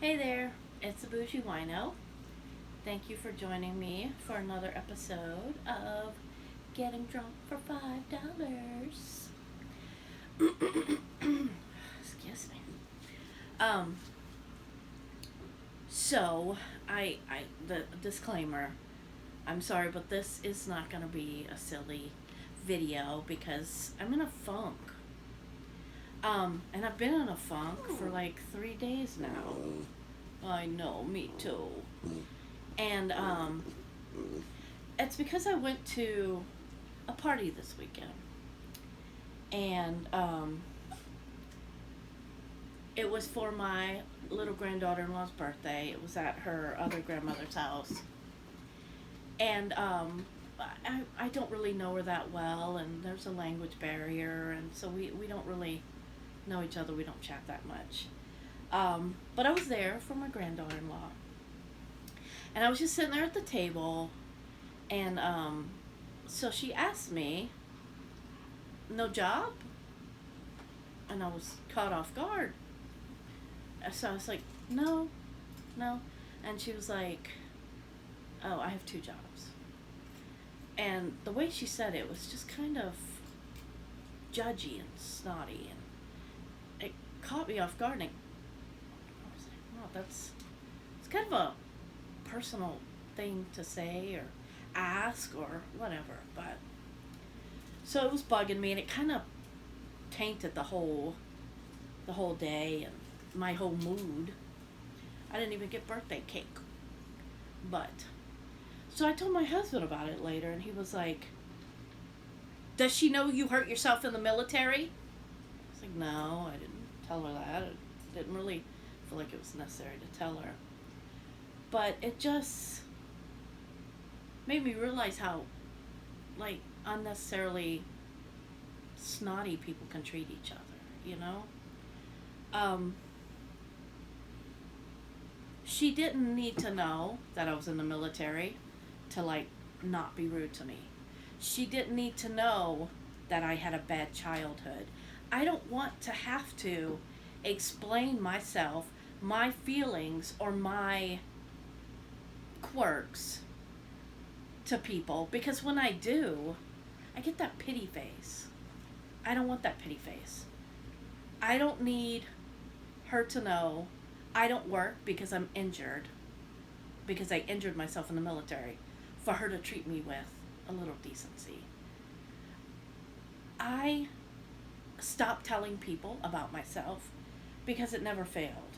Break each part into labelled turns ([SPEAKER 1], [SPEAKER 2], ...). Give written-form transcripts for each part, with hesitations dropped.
[SPEAKER 1] Hey there, it's the Bougie Wino. Thank you for joining me for another episode of Getting Drunk for $5. Excuse me. Um, the disclaimer. I'm sorry, but this is not going to be a silly video because I'm in a funk. And I've been in a funk for like 3 days now. I know, me too. And it's because I went to a party this weekend, and it was for my little granddaughter-in-law's birthday. It was at her other grandmother's house, and I don't really know her that well, and there's a language barrier, and so we don't really know each other. We don't chat that much. But I was there for my granddaughter-in-law, and I was just sitting there at the table, and so she asked me, "No job?" And I was caught off guard. So I was like, "No, no." And she was like, "Oh, I have two jobs." And the way she said it was just kind of judgy and snotty, and it caught me off guard. And I was like, "Wow, it's kind of a personal thing to say or ask or whatever." But so it was bugging me, and it kind of tainted the whole day and my whole mood. I didn't even get birthday cake. But so I told my husband about it later, and he was like, "Does she know you hurt yourself in the military?" I was like, "No, I didn't tell her that. I didn't really feel like it was necessary to tell her." But it just made me realize how, like, unnecessarily snotty people can treat each other, you know? Um, she didn't need to know that I was in the military to, like, not be rude to me. She didn't need to know that I had a bad childhood. I don't want to have to explain myself, my feelings, or my quirks to people, because when I do, I get that pity face. I don't want that pity face. I don't need her to know I don't work because I'm injured, because I injured myself in the military, for her to treat me with a little decency. I stopped telling people about myself because it never failed.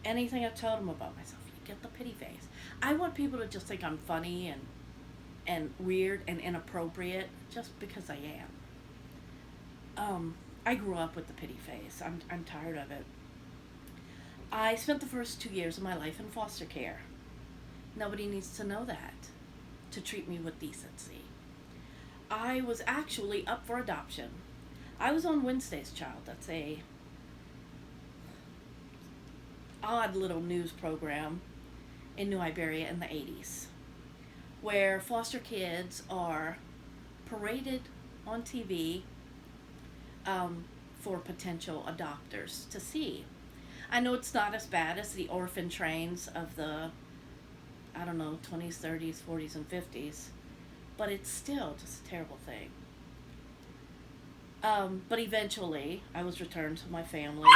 [SPEAKER 1] Anything I told them about myself, you get the pity face. I want people to just think I'm funny and weird and inappropriate just because I am. I grew up with the pity face. I'm tired of it. I spent the first 2 years of my life in foster care. Nobody needs to know that to treat me with decency. I was actually up for adoption. I was on Wednesday's Child. That's a odd little news program in New Iberia in the 80s, where foster kids are paraded on TV for potential adopters to see. I know it's not as bad as the orphan trains of the, I don't know, 20s, 30s, 40s, and 50s, but it's still just a terrible thing. But eventually, I was returned to my family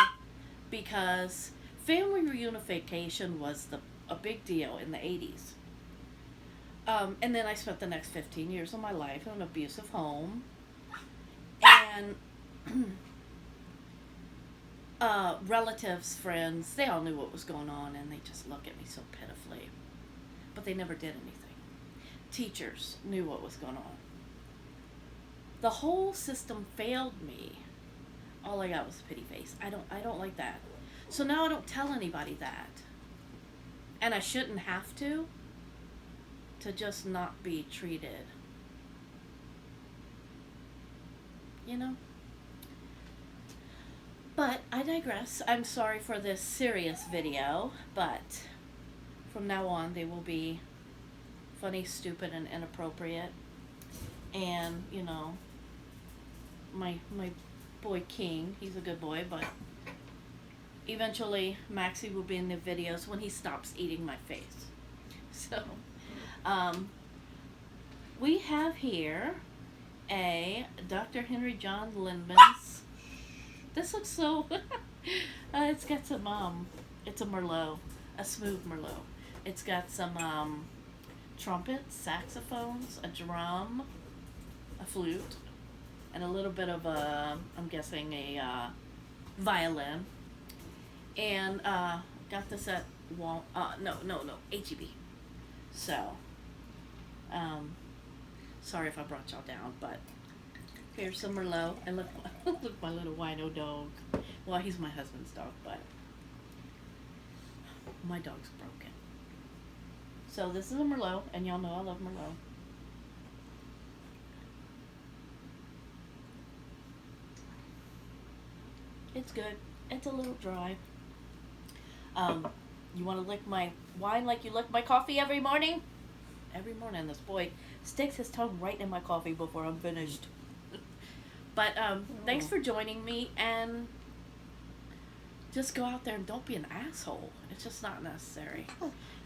[SPEAKER 1] because family reunification was a big deal in the 80s. And then I spent the next 15 years of my life in an abusive home. And relatives, friends, they all knew what was going on, and they just look at me so pitifully. But they never did anything. Teachers knew what was going on. The whole system failed me. All I got was a pity face. I don't like that. So now I don't tell anybody that. And I shouldn't have to just not be treated. You know? But I digress. I'm sorry for this serious video, but from now on they will be funny, stupid, and inappropriate. And, my boy King, he's a good boy, but eventually Maxie will be in the videos when he stops eating my face. So, we have here a Dr. Henry John Lindman's. This looks so. It's got some. It's a Merlot, a smooth Merlot. It's got some trumpets, saxophones, a drum, a flute, and a little bit of I'm guessing a violin. And got this at no, HEB. So, sorry if I brought y'all down, but here's some Merlot. And look, look, my little wino dog. Well, he's my husband's dog, but my dog's broken. So this is a Merlot, and y'all know I love Merlot. It's good. It's a little dry. You want to lick my wine like you lick my coffee every morning? Every morning, this boy sticks his tongue right in my coffee before I'm finished. But thanks for joining me, and just go out there and don't be an asshole. It's just not necessary.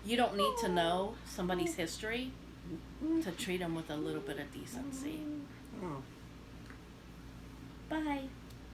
[SPEAKER 1] You don't need to know somebody's history to treat them with a little bit of decency. Bye.